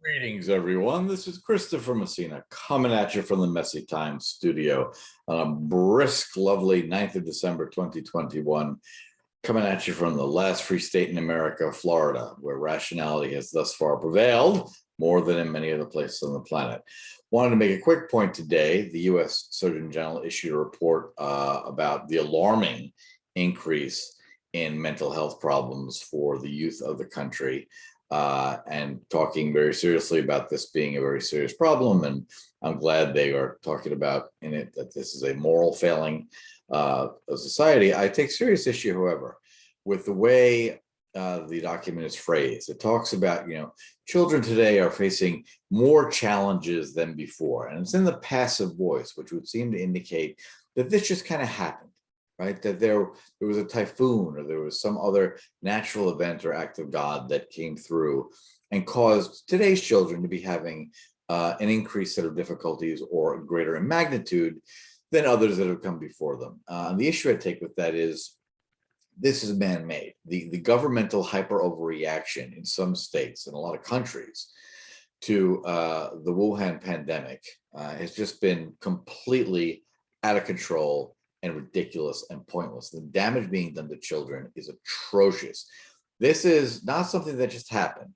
Greetings, everyone. This is Christopher Messina coming at you from the Messy Time studio on a brisk, lovely 9th of December 2021, coming at you from the last free state in America, Florida, where rationality has thus far prevailed more than in many other places on the planet. Wanted to make a quick point today. The U.S. Surgeon General issued a report about the alarming increase in mental health problems for the youth of the country. And talking very seriously about this being a very serious problem. And I'm glad they are talking about in it that this is a moral failing of society. I take serious issue, however, with the way the document is phrased. It talks about, children today are facing more challenges than before. And it's in the passive voice, which would seem to indicate that this just kind of happened. Right, that there was a typhoon or there was some other natural event or act of God that came through and caused today's children to be having an increased set of difficulties or greater in magnitude than others that have come before them. And the issue I take with that is this is man-made. The governmental hyper overreaction in some states and a lot of countries to the Wuhan pandemic has just been completely out of control and ridiculous and pointless. The damage being done to children is atrocious. This is not something that just happened.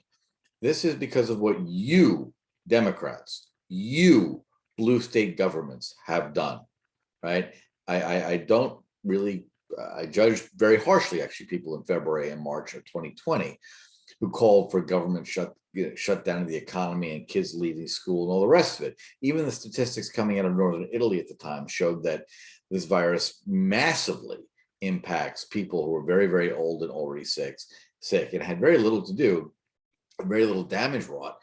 This is because of what you, Democrats, you blue state governments have done, right? I don't really, I judged very harshly actually people in February and March of 2020 who called for government shut down the economy and kids leaving school and all the rest of it. Even the statistics coming out of Northern Italy at the time showed that this virus massively impacts people who are very, very old and already sick, and had very little to do, very little damage wrought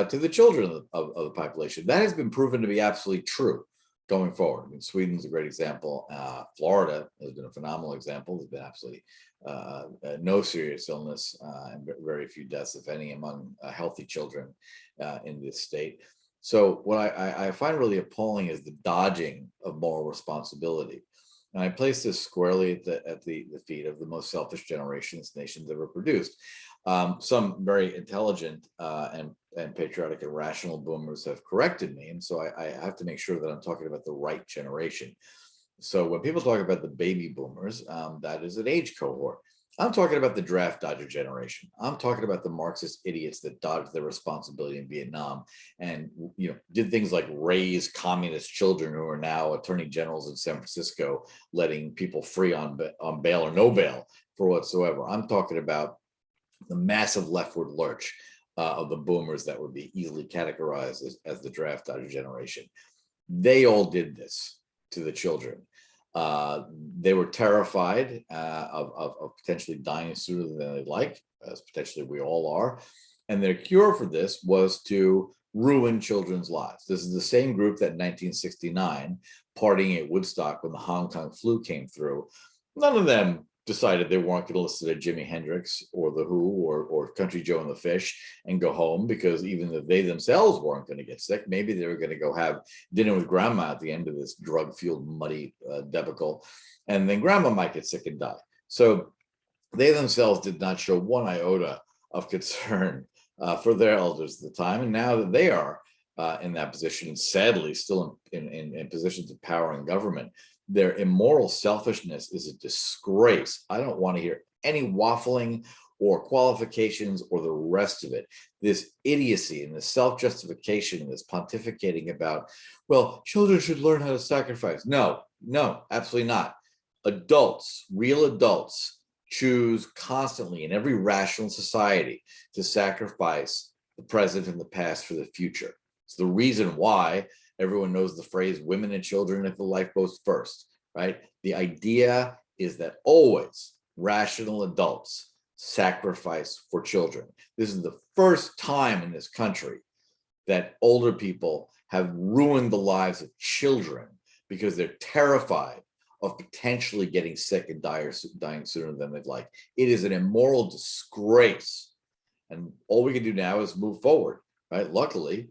to the children of the population. That has been proven to be absolutely true going forward. I mean, Sweden's a great example. Florida has been a phenomenal example. There's been absolutely no serious illness and very few deaths, if any, among healthy children in this state. So what I find really appalling is the dodging of moral responsibility. And I place this squarely at the feet of the most selfish generation this nation's ever produced. Some very intelligent and patriotic and rational boomers have corrected me. And so I have to make sure that I'm talking about the right generation. So when people talk about the baby boomers, that is an age cohort. I'm talking about the draft dodger generation. I'm talking about the Marxist idiots that dodged their responsibility in Vietnam and did things like raise communist children who are now attorney generals in San Francisco, letting people free on bail or no bail for whatsoever. I'm talking about the massive leftward lurch of the boomers that would be easily categorized as the draft dodger generation. They all did this to the children. They were terrified of potentially dying sooner than they'd like, as potentially we all are. And their cure for this was to ruin children's lives. This is the same group that in 1969, partying at Woodstock when the Hong Kong flu came through, none of them decided they weren't going to listen to Jimi Hendrix or The Who or Country Joe and the Fish and go home, because even if they themselves weren't going to get sick, maybe they were going to go have dinner with grandma at the end of this drug-fueled, muddy debacle, and then grandma might get sick and die. So they themselves did not show one iota of concern for their elders at the time. And now that they are in that position, and sadly still in positions of power and government, their immoral selfishness is a disgrace. I don't want to hear any waffling or qualifications or the rest of it. This idiocy and this self-justification, this pontificating about, well, children should learn how to sacrifice. No, absolutely not. Adults, real adults, choose constantly in every rational society to sacrifice the present and the past for the future. It's the reason why everyone knows the phrase women and children if the lifeboat's first, right? The idea is that always rational adults sacrifice for children. This is the first time in this country that older people have ruined the lives of children because they're terrified of potentially getting sick and dying sooner than they'd like. It is an immoral disgrace. And all we can do now is move forward, right? Luckily,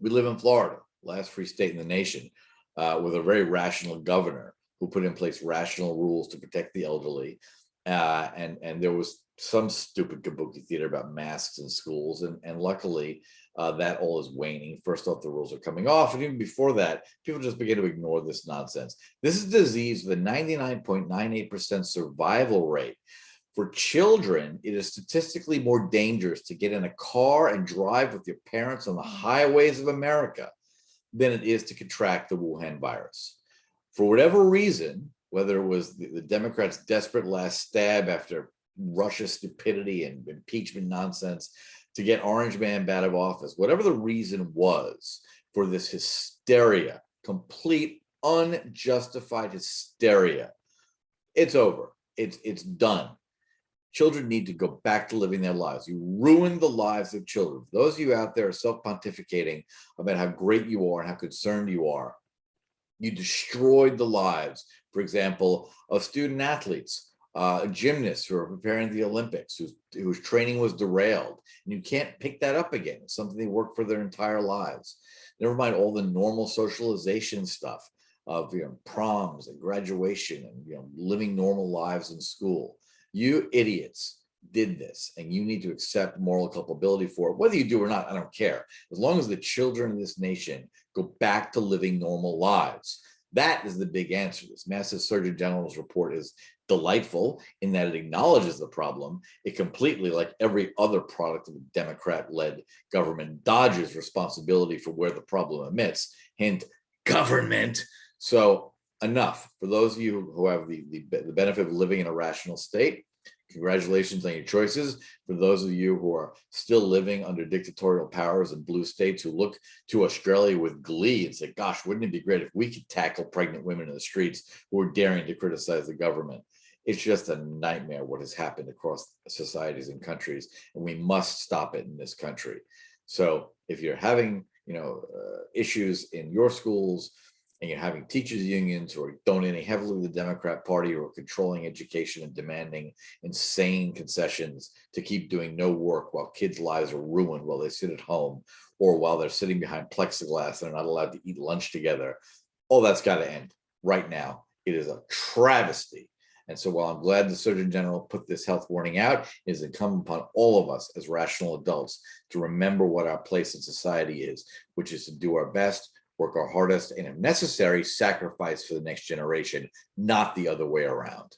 we live in Florida, last free state in the nation, with a very rational governor who put in place rational rules to protect the elderly. And there was some stupid kabuki theater about masks in schools, and luckily that all is waning. First off, the rules are coming off, and even before that, people just begin to ignore this nonsense. This is a disease with a 99.98% survival rate. For children, it is statistically more dangerous to get in a car and drive with your parents on the highways of America than it is to contract the Wuhan virus. For whatever reason, whether it was the Democrats' desperate last stab after Russia's stupidity and impeachment nonsense to get Orange Man out of office, whatever the reason was for this hysteria, complete unjustified hysteria, it's over. It's done. Children need to go back to living their lives. You ruined the lives of children. Those of you out there self-pontificating about how great you are and how concerned you are, you destroyed the lives, for example, of student athletes, gymnasts who are preparing the Olympics, whose training was derailed. And you can't pick that up again. It's something they worked for their entire lives. Never mind all the normal socialization stuff of proms and graduation and living normal lives in school. You idiots did this, and you need to accept moral culpability for it. Whether you do or not, I don't care. As long as the children of this nation go back to living normal lives. That is the big answer. This massive Surgeon General's report is delightful in that it acknowledges the problem. It completely, like every other product of a Democrat-led government, dodges responsibility for where the problem emits. Hint, government. So enough. For those of you who have the benefit of living in a rational state, congratulations on your choices. For those of you who are still living under dictatorial powers in blue states who look to Australia with glee and say, gosh, wouldn't it be great if we could tackle pregnant women in the streets who are daring to criticize the government? It's just a nightmare what has happened across societies and countries, and we must stop it in this country. So if you're having issues in your schools, and you're having teachers unions who are donating heavily to the Democrat Party or controlling education and demanding insane concessions to keep doing no work while kids' lives are ruined while they sit at home or while they're sitting behind plexiglass and are not allowed to eat lunch together, all that's got to end right now. It is a travesty. And so while I'm glad the Surgeon General put this health warning out, it is incumbent upon all of us as rational adults to remember what our place in society is, which is to do our best, work our hardest, and if necessary, sacrifice for the next generation, not the other way around.